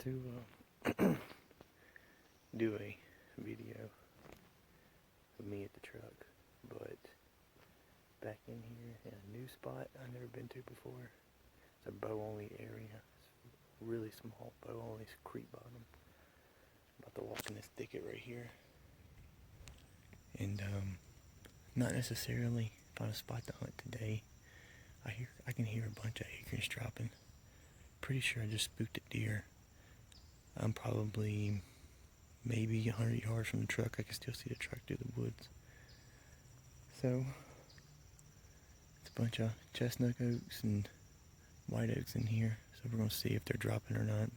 to do a video of me at the truck, but back in here in a new spot I've never been to before. It's a bow-only area. It's really small, bow-only creek bottom. I'm about to walk in this thicket right here, and not necessarily find a spot to hunt today. I can hear a bunch of acorns dropping. Pretty sure I just spooked a deer. I'm probably maybe 100 yards from the truck. I can still see the truck through the woods. So it's a bunch of chestnut oaks and white oaks in here. So we're gonna see if they're dropping or not.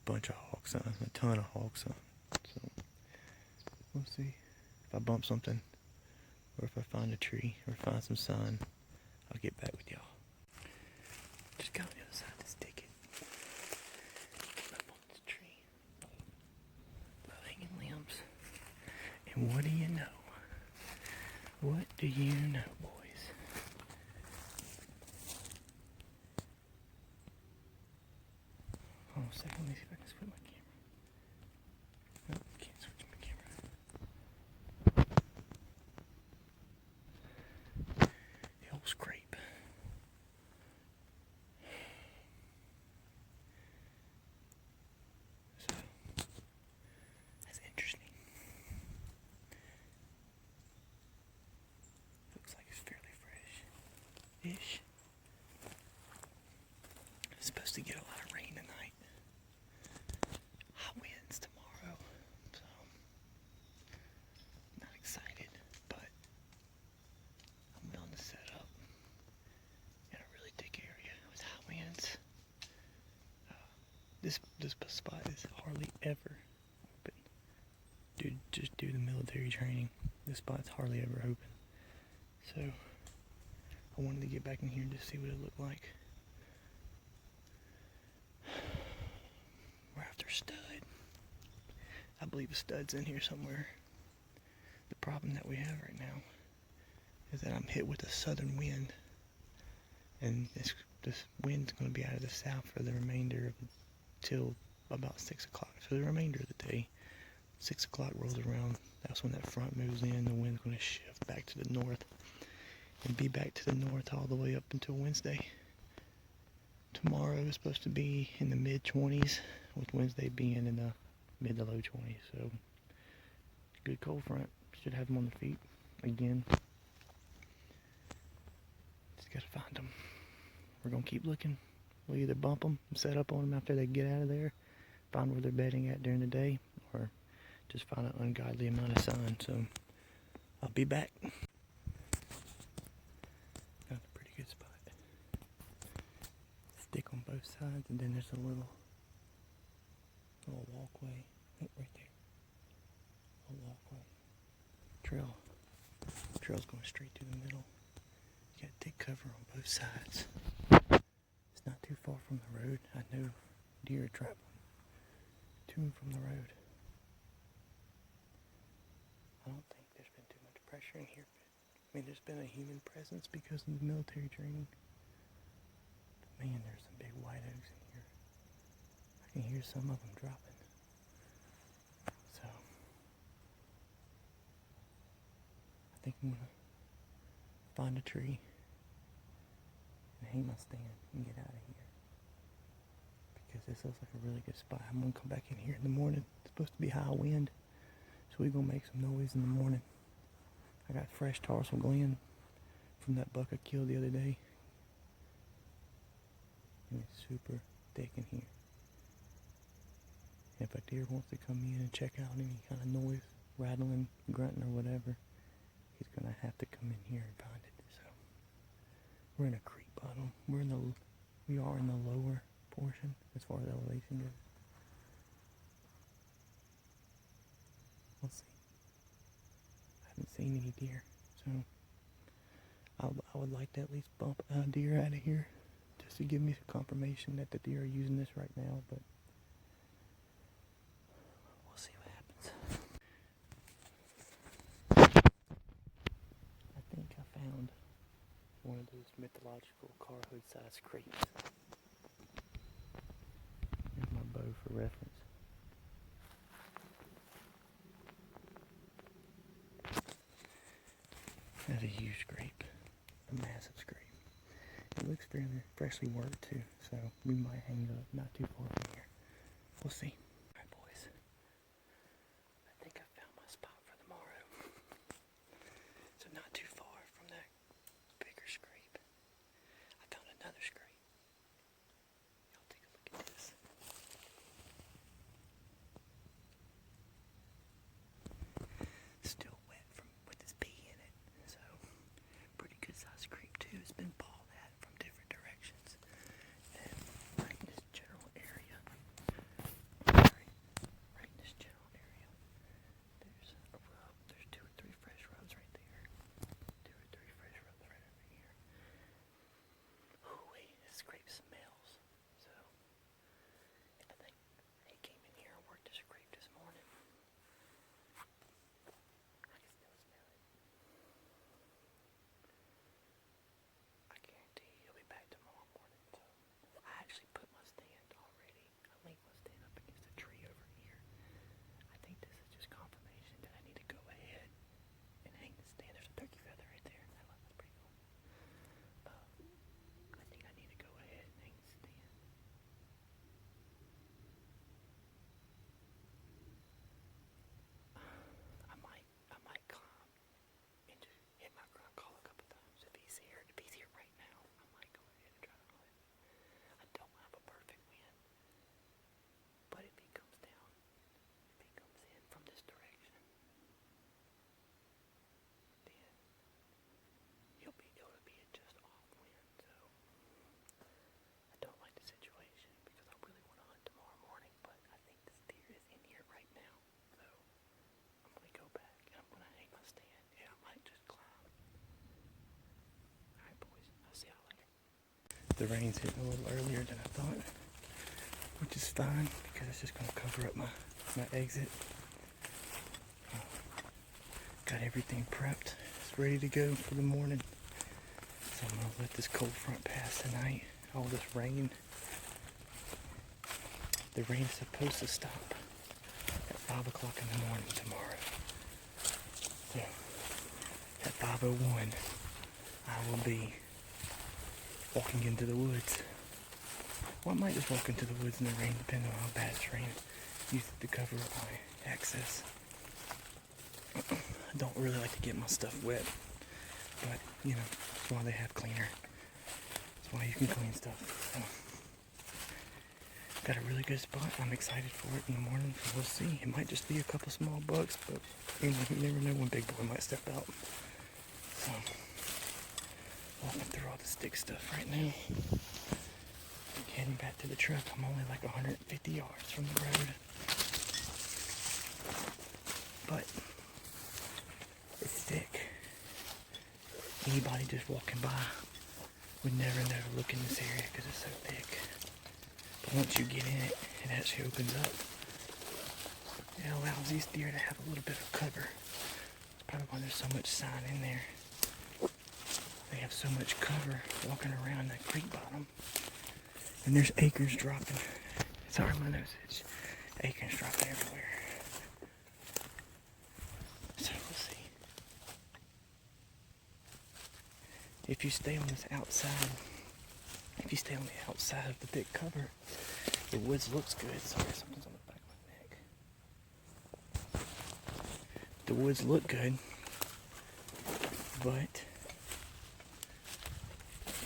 Bunch of hawks on, a ton of hawks on. So we'll see if I bump something, or if I find a tree, or find some sign. I'll get back with y'all. Just got on the other side of this thicket. Up on this tree. Low hanging limbs. And what do you know? What do you know, boys? Hold on a second, let me see if I can switch my camera. No, I can't switch my camera. The old scrape. So, that's interesting. Looks like it's fairly fresh-ish. It's supposed to get a lot of rain tonight. High winds tomorrow, so not excited, but I'm willing to set up in a really thick area with high winds. This spot is hardly ever open. Just due to military training, this spot's hardly ever open. So I wanted to get back in here and just see what it looked like. We're after stud. I believe a stud's in here somewhere. The problem that we have right now is that I'm hit with a southern wind, and this wind's going to be out of the south for the remainder of till about 6 o'clock. So the remainder of the day, 6 o'clock rolls around, that's when that front moves in. The wind's going to shift back to the north and be back to the north all the way up until Wednesday. Tomorrow is supposed to be in the mid-20s, with Wednesday being in the mid to low 20s. So good cold front. Should have them on the feet again. Just gotta find them. We're gonna keep looking. We'll either bump them and set up on them after they get out of there, find where they're bedding at during the day, or just find an ungodly amount of sun. So I'll be back. Got a pretty good spot. Stick on both sides, and then there's a little walkway right there. A walkway. Trail's going straight through the middle. You got thick cover on both sides. It's not too far from the road. I know deer are traveling to and from the road. I don't think there's been too much pressure in here. I mean, there's been a human presence because of the military training. But man, there's some big white oaks in here. I can hear some of them dropping. So I think I'm gonna find a tree and hang my stand and get out of here, because this looks like a really good spot. I'm gonna come back in here in the morning. It's supposed to be high wind, so we're gonna make some noise in the morning. I got fresh tarsal gland from that buck I killed the other day, and it's super thick in here. If a deer wants to come in and check out any kind of noise, rattling, grunting, or whatever, he's gonna have to come in here and find it. So we're in a creek bottom. We are in the lower portion as far as elevation goes. We'll see. I haven't seen any deer, so I would like to at least bump a deer out of here just to give me some confirmation that the deer are using this right now, but we'll see what happens. I think I found one of those mythological car hood size crates. Here's my bow. photo for reference. That's a huge scrape. A massive scrape. It looks fairly freshly worked too, so we might hang it up not too far from here. We'll see. Alright boys, I think I found my spot for tomorrow. So not too far from that bigger scrape. I found another scrape. Y'all take a look at this. Still wet with this pea in it, so pretty good sized scrape too. It's been balled at from different directions. And right in this general area, there's a rub. There's 2 or 3 fresh rubs right there. 2 or 3 fresh rubs right over here. Ooh, wait, this scrape smells. So, I think he came in here and worked the scrape this morning. I can still smell it. I guarantee he'll be back tomorrow morning. So, I actually put my stand already. I linked my stand up against a tree over here. I think this is just confirmation that I need to go ahead and hang the stand. There's a turkey feather right there. That's pretty cool. I think I need to go ahead and hang the stand. I might climb and just hit my ground call a couple times if he's here. If he's here right now, I might go ahead and try to call it. I don't have a perfect wind, but if he comes down, if he comes in from this direction, then it'll be a just off wind. So I don't like the situation because I really want to hunt tomorrow morning, but I think this deer is in here right now. So I'm gonna go back and I'm gonna hang my stand. Yeah, I might just climb. Alright boys, I'll see y'all later. The rain's hitting a little earlier than I thought, which is fine because it's just gonna cover up my exit. Got everything prepped. It's ready to go for the morning. So I'm gonna let this cold front pass tonight. All this rain. The rain's supposed to stop at 5 o'clock in the morning tomorrow. So at 5:01, I will be walking into the woods. Well, I might just walk into the woods in the rain, depending on how bad it's raining. Use it to cover up my access. I don't really like to get my stuff wet, but you know, that's why they have cleaner. That's why you can clean stuff. So, got a really good spot. I'm excited for it in the morning, so we'll see. It might just be a couple small bucks, but you never know when big boy might step out. So, walking through all the stick stuff right now. Heading back to the truck. I'm only like 150 yards from the road. But it's thick. Anybody just walking by would never look in this area because it's so thick. But once you get in it, it actually opens up. It allows these deer to have a little bit of cover. That's probably why there's so much sign in there. They have so much cover walking around that creek bottom. And there's acorns dropping. Sorry, my nose itch. Acorns dropping everywhere. So we'll see. If you stay on this outside, if you stay on the outside of the thick cover, the woods looks good. Sorry, something's on the back of my neck. The woods look good, but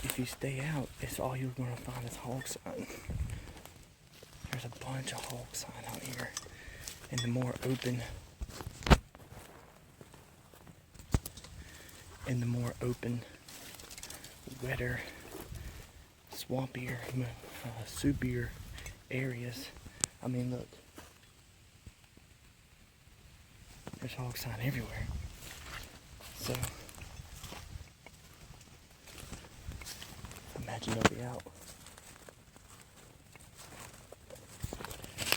if you stay out, it's all you're going to find is hog sign. There's a bunch of hog sign out here. And the more open, wetter, swampier, soupier areas. I mean, look. There's hog sign everywhere. So, imagine they'll be out.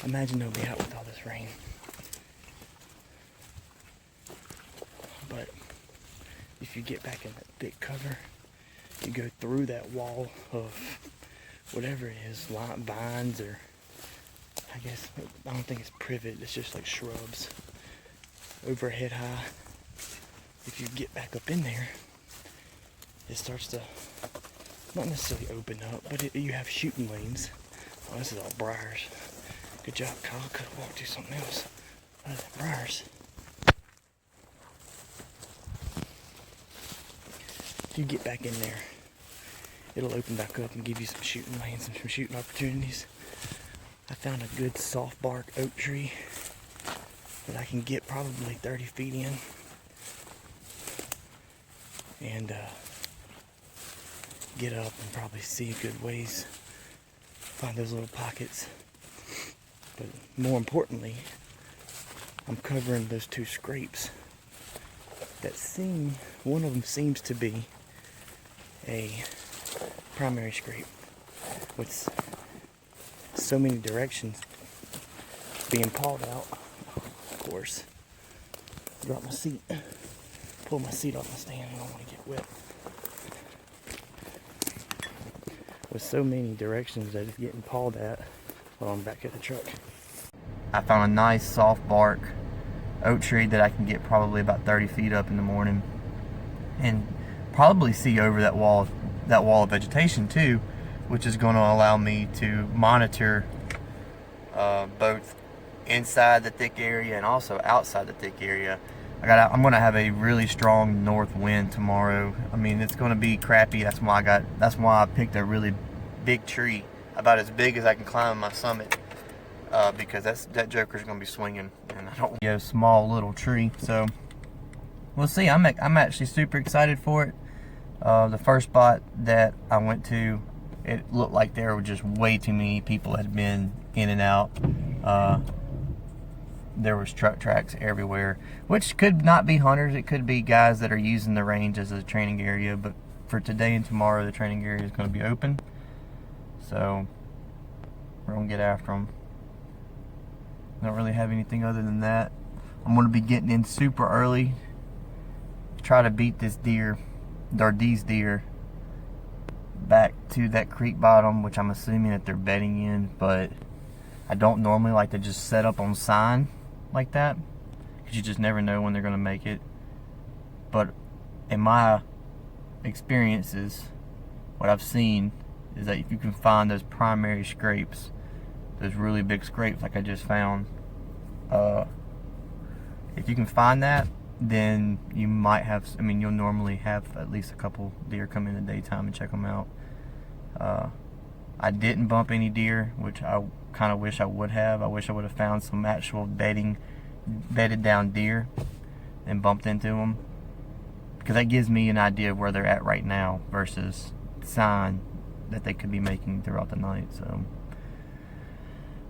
Imagine they'll be out with all this rain. But if you get back in that thick cover, you go through that wall of whatever it is, vines or guess, I don't think it's privet, it's just like shrubs overhead high. If you get back up in there, it starts to not necessarily open up, but you have shooting lanes. Oh, this is all briars. Good job, Kyle. Could have walked through something else other than briars. If you get back in there, it'll open back up and give you some shooting lanes and some shooting opportunities. I found a good soft bark oak tree that I can get probably 30 feet in. And get up and probably see a good ways. Find those little pockets. But more importantly, I'm covering those two scrapes that seem, one of them seems to be a primary scrape with so many directions being pawed out. Of course, drop my seat, pull my seat off my stand, I don't want to get wet. With so many directions that it's getting pawed at while I'm back at the truck. I found a nice soft bark oak tree that I can get probably about 30 feet up in the morning and probably see over that wall of vegetation too, which is going to allow me to monitor both inside the thick area and also outside the thick area. I'm going to have a really strong north wind tomorrow. I mean, it's going to be crappy. That's why I picked a really big tree, about as big as I can climb my summit, because that joker's going to be swinging, and I don't want a small little tree. So we'll see. I'm actually super excited for it. The first spot that I went to, it looked like there were just way too many people that had been in and out. There was truck tracks everywhere, which could not be hunters. It could be guys that are using the range as a training area. But for today and tomorrow, the training area is going to be open. So we're going to get after them. Don't really have anything other than that. I'm going to be getting in super early. Try to beat this deer, or these deer, back to that creek bottom, which I'm assuming that they're bedding in. But I don't normally like to just set up on sign like that, because you just never know when they're going to make it. But in my experiences, what I've seen is that if you can find those primary scrapes, those really big scrapes like I just found, if you can find that, then you might have, you'll normally have at least a couple deer come in the daytime and check them out. I didn't bump any deer, which I kind of wish I would have. I wish I would have found some actual bedded down deer and bumped into them, because that gives me an idea of where they're at right now versus sign that they could be making throughout the night. So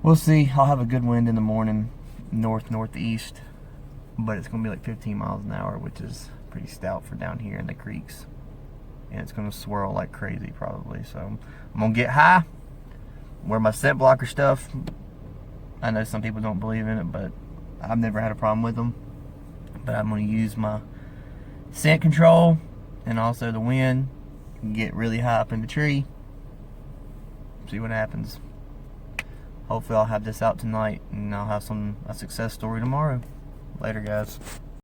we'll see. I'll have a good wind in the morning, northeast, but it's going to be like 15 miles an hour, which is pretty stout for down here in the creeks. And it's going to swirl like crazy probably. So I'm going to get high, wear my scent blocker stuff. I know some people don't believe in it, but I've never had a problem with them. But I'm going to use my scent control and also the wind, get really high up in the tree, see what happens. Hopefully I'll have this out tonight and I'll have a success story tomorrow. Later, guys.